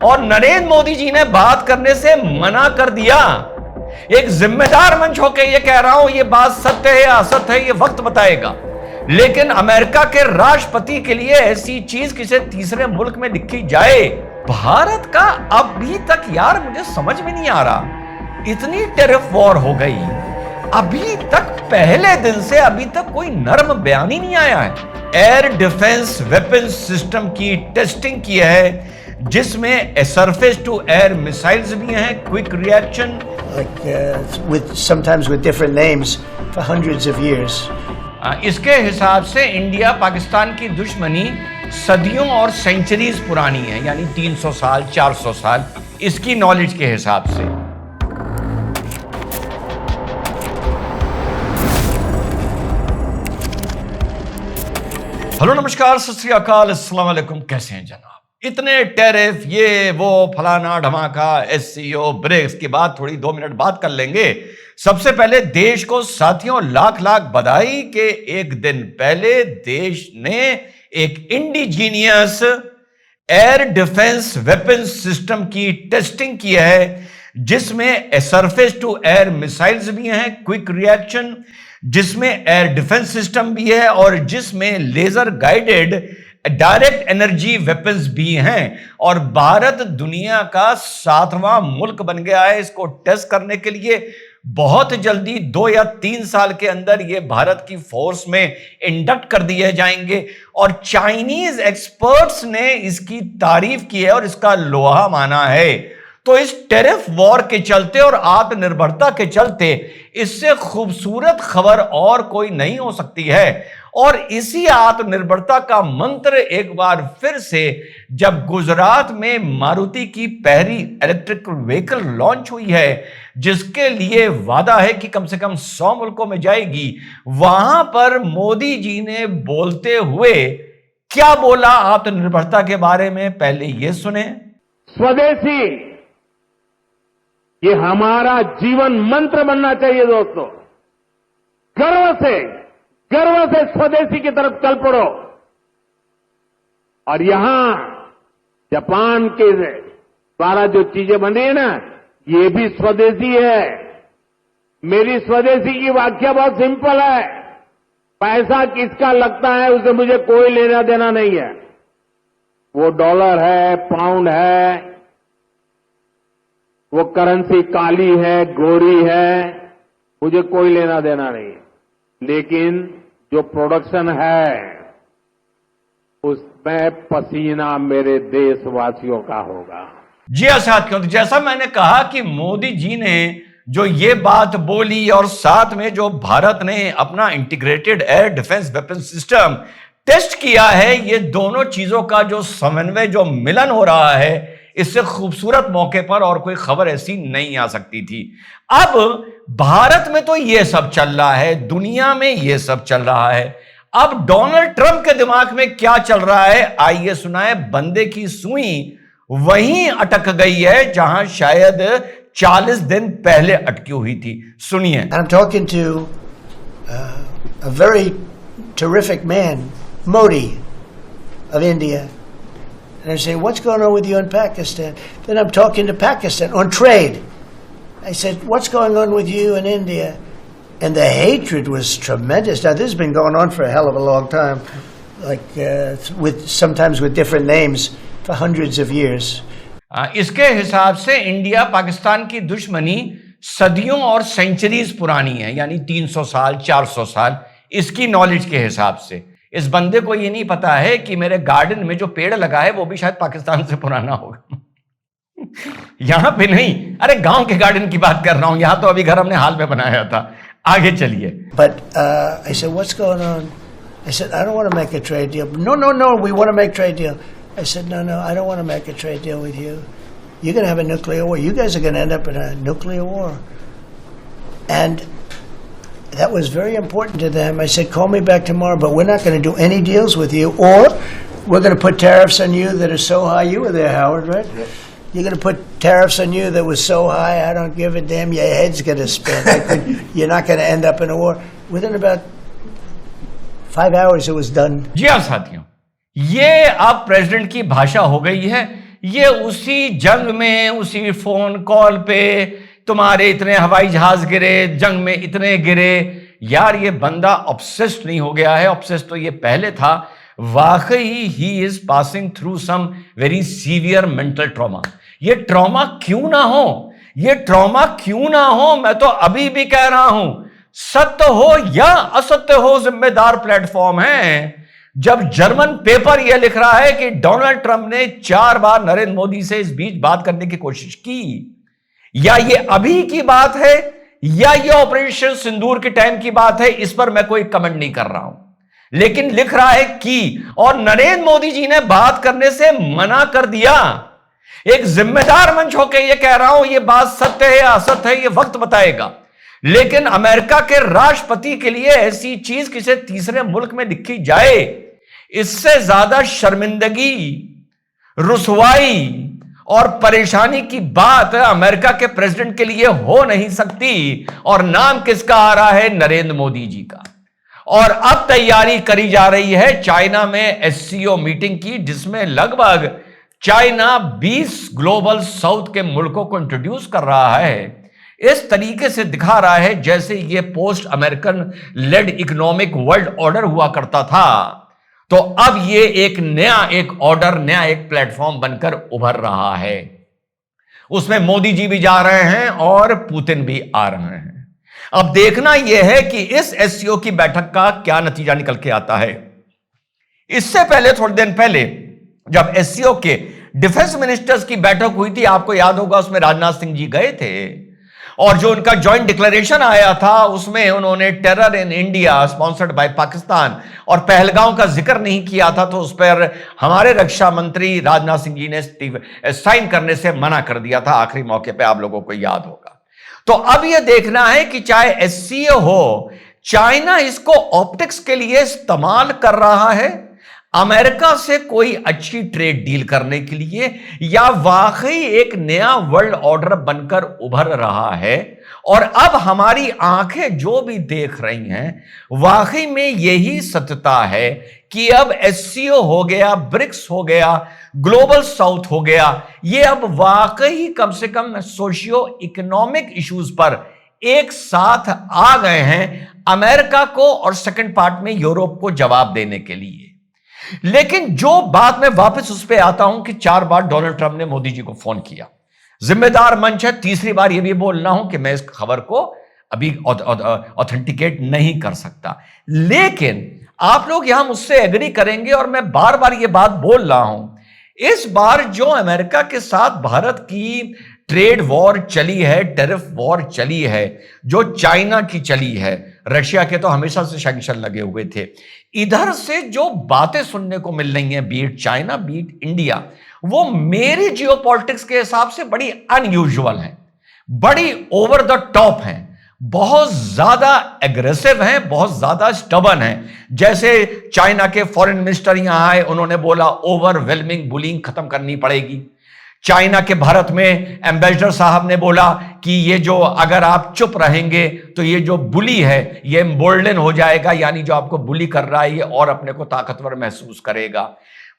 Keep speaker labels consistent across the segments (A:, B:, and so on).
A: और नरेंद्र मोदी जी ने बात करने से मना कर दिया। एक जिम्मेदार मंच होकर यह कह रहा हूं, यह बात सत्य है या असत्य है, यह वक्त बताएगा। लेकिन अमेरिका के राष्ट्रपति के लिए ऐसी चीज किसी तीसरे मुल्क में लिखी जाए, भारत का अभी तक यार मुझे समझ में नहीं आ रहा। इतनी टेरिफ वॉर हो गई, अभी तक पहले दिन से अभी तक कोई नर्म बयान ही नहीं आया है। एयर डिफेंस वेपन सिस्टम की टेस्टिंग की है, जिसमें सरफेस टू एयर मिसाइल्स भी हैं, quick reaction,
B: sometimes with different names for hundreds of years.
A: इसके हिसाब से इंडिया पाकिस्तान की दुश्मनी सदियों और सेंचुरीज पुरानी है, यानी 300 साल 400 साल, इसकी नॉलेज के हिसाब से। हेलो नमस्कार, सत श्री अकाल, अस्सलाम वालेकुम, कैसे हैं जनाब? इतने टैरिफ, ये वो फलाना धमाका, एससीओ, ब्रिक्स की बात थोड़ी 2 मिनट बात कर लेंगे। सबसे पहले देश को साथियों लाख लाख बधाई के एक दिन पहले देश ने एक indigenous air defence weapon system की टेस्टिंग की है, जिसमें सरफेस टू एयर मिसाइल्स भी हैं, क्विक रिएक्शन, जिसमें एयर डिफेंस सिस्टम भी है और जिसमें laser guided direct energy weapons भी हैं। और भारत दुनिया का 7वां मुल्क बन गया है इसको टेस्ट करने के लिए। बहुत जल्दी 2 या 3 साल के अंदर ये भारत की फोर्स में इंडक्ट कर दिए जाएंगे। और चाइनीज एक्सपर्ट्स ने इसकी तारीफ की है और इसका लोहा माना है। तो इस टेरिफ वॉर के चलते और आत्मनिर्भरता के चलते इससे खूबसूरत खबर और कोई नहीं हो सकती है। और इसी आत्मनिर्भरता का मंत्र एक बार फिर से जब गुजरात में मारुति की पहली इलेक्ट्रिक व्हीकल लॉन्च हुई है, जिसके लिए वादा है कि कम से कम 100 मुल्कों में जाएगी, वहां पर मोदी जी ने बोलते हुए क्या बोला आत्मनिर्भरता के बारे में, पहले यह सुने।
C: स्वदेशी, ये हमारा जीवन मंत्र बनना चाहिए दोस्तों। गर्व से स्वदेशी की तरफ चल पड़ो। और यहां जापान के द्वारा जो चीजें बन रही है ना, ये भी स्वदेशी है। मेरी स्वदेशी की व्याख्या बहुत सिंपल है। पैसा किसका लगता है उसे मुझे कोई लेना देना नहीं है। वो डॉलर है, पाउंड है, वो करेंसी काली है, गोरी है, मुझे कोई लेना देना नहीं है। लेकिन जो प्रोडक्शन है उसमें पसीना मेरे देशवासियों का होगा।
A: जी हाँ साथियों, तो जैसा मैंने कहा कि मोदी जी ने जो ये बात बोली और साथ में जो भारत ने अपना integrated air defence weapon system test किया है, ये दोनों चीजों का जो समन्वय, जो मिलन हो रहा है, इससे खूबसूरत मौके पर और कोई खबर ऐसी नहीं आ सकती थी। अब भारत में तो यह सब चल रहा है, दुनिया में यह सब चल रहा है। अब डोनाल्ड ट्रंप के दिमाग में क्या चल रहा है, आइए सुनाए। बंदे की सुई वहीं अटक गई है जहां शायद 40 दिन पहले अटकी हुई थी। सुनिए।
B: I'm talking to a very terrific man, Modi of India. And I say, what's going on with you in Pakistan? Then I'm talking to Pakistan on trade. I said, what's going on with you in India? And the hatred was tremendous. Now, this has been going on for a hell of a long time, like sometimes with different names for hundreds of years.
A: इसके हिसाब से India Pakistan की दुश्मनी सदियों और centuries पुरानी है, यानी 300 साल 400 साल, इसकी नॉलेज के हिसाब से। इस बंदे को ये नहीं पता है कि मेरे गार्डन में जो पेड़ लगा है वो भी शायद पाकिस्तान से पुराना होगा। यहां पे नहीं, अरे गांव के गार्डन की बात कर रहा हूं, यहां तो अभी घर हमने हाल में बनाया था। आगे चलिए।
B: But I said, what's going on? I said, I don't want to make a trade deal. No, we want to make trade deal. I said, no, I don't want to make a trade deal with you. You're going to have a nuclear war. You guys are going to end up in a nuclear war. And that was very important to them. I said, call me back tomorrow, but we're not going to do any deals with you, or we're going to put tariffs on you that are so high. You were there, Howard, right? Yep. You're going to put tariffs on you that was so high, I don't give a damn. Your head's going to spin. You're not going to end up in a war. Within about 5 hours, it was done.
A: जी हाँ साथियों, ये अब president की भाषा हो गई है। ये उसी जंग में, उसी फोन कॉल पे तुम्हारे इतने हवाई जहाज गिरे, जंग में इतने गिरे। यार ये बंदा ऑब्सेस्ड नहीं हो गया है, ऑब्सेस्ड तो ये पहले था। वाकई ही is passing through some very severe mental trauma. ये ट्रॉमा क्यों ना हो, ये ट्रॉमा क्यों ना हो, मैं तो अभी भी कह रहा हूं, सत्य हो या असत्य हो, जिम्मेदार प्लेटफॉर्म है। जब जर्मन पेपर यह लिख रहा है कि डोनाल्ड ट्रंप ने 4 बार नरेंद्र मोदी से इस बीच बात करने की कोशिश की, या ये अभी की बात है या ये ऑपरेशन सिंदूर के टाइम की बात है, इस पर मैं कोई कमेंट नहीं कर रहा हूं, लेकिन लिख रहा है कि, और नरेंद्र मोदी जी ने बात करने से मना कर दिया। एक जिम्मेदार मंच होकर यह कह रहा हूं, यह बात सत्य है या असत्य है, यह वक्त बताएगा। लेकिन अमेरिका के राष्ट्रपति के लिए ऐसी चीज किसी तीसरे मुल्क में लिखी जाए, इससे ज्यादा शर्मिंदगी, रुसवाई और परेशानी की बात अमेरिका के प्रेसिडेंट के लिए हो नहीं सकती। और नाम किसका आ रहा है? नरेंद्र मोदी जी का। और अब तैयारी करी जा रही है चाइना में एससीओ मीटिंग की, जिसमें लगभग चाइना 20 ग्लोबल साउथ के मुल्कों को इंट्रोड्यूस कर रहा है। इस तरीके से दिखा रहा है जैसे ये post American led economic world order हुआ करता था। तो अब ये एक नया एक ऑर्डर, नया एक प्लेटफॉर्म बनकर उभर रहा है। उसमें मोदी जी भी जा रहे हैं और पुतिन भी आ रहे हैं। अब देखना यह है कि इस एससीओ की बैठक का क्या नतीजा निकल के आता है। इससे पहले, थोड़े दिन पहले, जब एससीओ के डिफेंस मिनिस्टर्स की बैठक हुई थी, आपको याद होगा, उसमें राजनाथ सिंह जी गए थे और जो उनका जॉइंट डिक्लेरेशन आया था उसमें उन्होंने terror in India sponsored by Pakistan और पहलगाम का जिक्र नहीं किया था। तो उस पर हमारे रक्षा मंत्री राजनाथ सिंह जी ने साइन करने से मना कर दिया था आखिरी मौके पे, आप लोगों को याद होगा। तो अब यह देखना है कि चाहे एससीओ हो, चाइना इसको ऑप्टिक्स के लिए इस्तेमाल कर रहा है अमेरिका से कोई अच्छी ट्रेड डील करने के लिए, या वाकई एक नया वर्ल्ड ऑर्डर बनकर उभर रहा है। और अब हमारी आंखें जो भी देख रही हैं, वाकई में यही सत्यता है कि अब एससीओ हो गया, ब्रिक्स हो गया, ग्लोबल साउथ हो गया, ये अब वाकई कम से कम सोशियो इकोनॉमिक इश्यूज पर एक साथ आ गए हैं अमेरिका को और सेकंड पार्ट में यूरोप को जवाब देने के लिए। लेकिन जो बात मैं वापस उस पर आता हूं कि 4 बार डोनाल्ड ट्रंप ने मोदी जी को फोन किया, जिम्मेदार मंच है, तीसरी बार यह भी बोलना हूं कि मैं इस खबर को अभी ऑथेंटिकेट नहीं कर सकता, लेकिन आप लोग यहां मुझसे एग्री करेंगे और मैं बार बार यह बात बोल रहा हूं। इस बार जो अमेरिका के साथ भारत की ट्रेड वॉर चली है, टैरिफ वॉर चली है, जो चाइना की चली है, रशिया के तो हमेशा से सैंक्शन लगे हुए थे, इधर से जो बातें सुनने को मिल रही हैं, बीट चाइना बीट इंडिया, वो मेरी जियोपॉलिटिक्स के हिसाब से बड़ी अनयूजुअल हैं, बड़ी ओवर द टॉप हैं, बहुत ज्यादा एग्रेसिव हैं, बहुत ज्यादा स्टबर्न हैं। जैसे चाइना के फॉरेन मिनिस्टर यहां आए, उन्होंने बोला ओवरवेलमिंग बुलिंग खत्म करनी पड़ेगी। चाइना के भारत में एम्बेसडर साहब ने बोला कि ये जो अगर आप चुप रहेंगे तो ये जो बुली है ये एम्बोल्डन हो जाएगा, यानी जो आपको बुली कर रहा है ये और अपने को ताकतवर महसूस करेगा।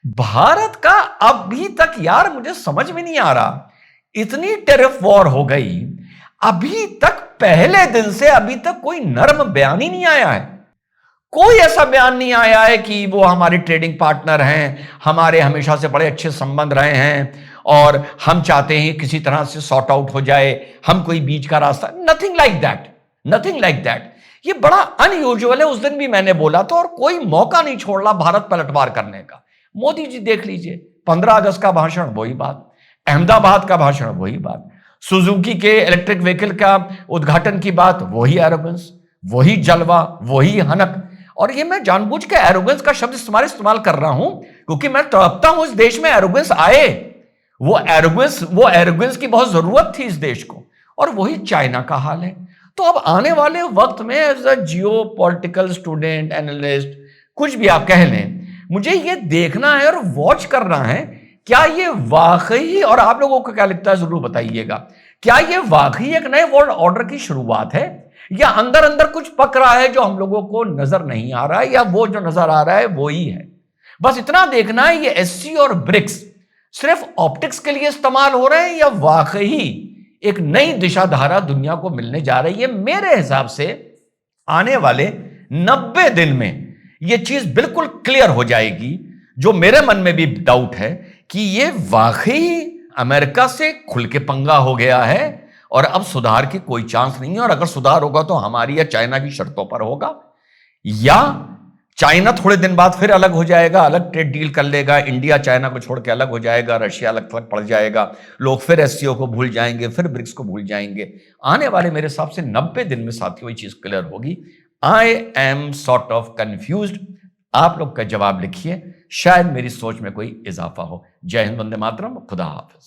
A: भारत का अभी तक यार मुझे समझ में नहीं आ रहा, इतनी टैरिफ वॉर हो गई, अभी तक पहले दिन से अभी तक कोई नर्म बयान ही नहीं आया है। कोई ऐसा बयान नहीं आया है कि वो हमारे ट्रेडिंग पार्टनर हैं, हमारे हमेशा से बड़े अच्छे संबंध रहे हैं और हम चाहते हैं किसी तरह से सॉर्ट आउट हो जाए, हम कोई बीच का रास्ता, nothing like that, nothing like that. ये बड़ा अनयूजुअल है। उस दिन भी मैंने बोला था, और कोई मौका नहीं छोड़ रहा भारत पलटवार करने का। मोदी जी देख लीजिए, 15 अगस्त का भाषण वही बात, अहमदाबाद का भाषण वही बात, सुजुकी के इलेक्ट्रिक व्हीकल का उद्घाटन की बात वही एरोगेंस, वही जलवा, वही हनक। और ये मैं जानबूझ के एरोगेंस का शब्द इस्तेमाल कर रहा हूं क्योंकि मैं तड़पता हूं इस देश में एरोगेंस आए। वो एरोगेंस की बहुत जरूरत थी इस देश को, और वही चाइना का हाल है। तो अब आने वाले वक्त में as a geopolitical student, analyst, कुछ भी आप कह लें, मुझे ये देखना है और वॉच करना है, क्या ये वाकई, और आप लोगों को क्या लगता है जरूर बताइएगा, क्या ये वाकई एक नए वर्ल्ड ऑर्डर की शुरुआत है, या अंदर अंदर कुछ पक रहा है जो हम लोगों को नजर नहीं आ रहा है, या वो जो नजर आ रहा है वो ही है। बस इतना देखना है। ये एससी और ब्रिक्स सिर्फ ऑप्टिक्स के लिए इस्तेमाल हो रहे हैं या वाकई एक नई दिशाधारा दुनिया को मिलने जा रही है? मेरे हिसाब से आने वाले 90 दिन में यह चीज बिल्कुल क्लियर हो जाएगी, जो मेरे मन में भी डाउट है कि यह वाकई अमेरिका से खुल के पंगा हो गया है और अब सुधार की कोई चांस नहीं है। और अगर सुधार होगा तो हमारी या चाइना की शर्तों पर होगा, या चाइना थोड़े दिन बाद फिर अलग हो जाएगा, अलग ट्रेड डील कर लेगा, इंडिया चाइना को छोड़ के अलग हो जाएगा, रशिया अलग थलग पड़ जाएगा, लोग फिर एससीओ को भूल जाएंगे, फिर ब्रिक्स को भूल जाएंगे। आने वाले मेरे हिसाब से 90 दिन में साथियों ये चीज क्लियर होगी। I am sort of confused. आप लोग का जवाब लिखिए, शायद मेरी सोच में कोई इजाफा हो। जय हिंद, वंदे मातरम, खुदा हाफिज।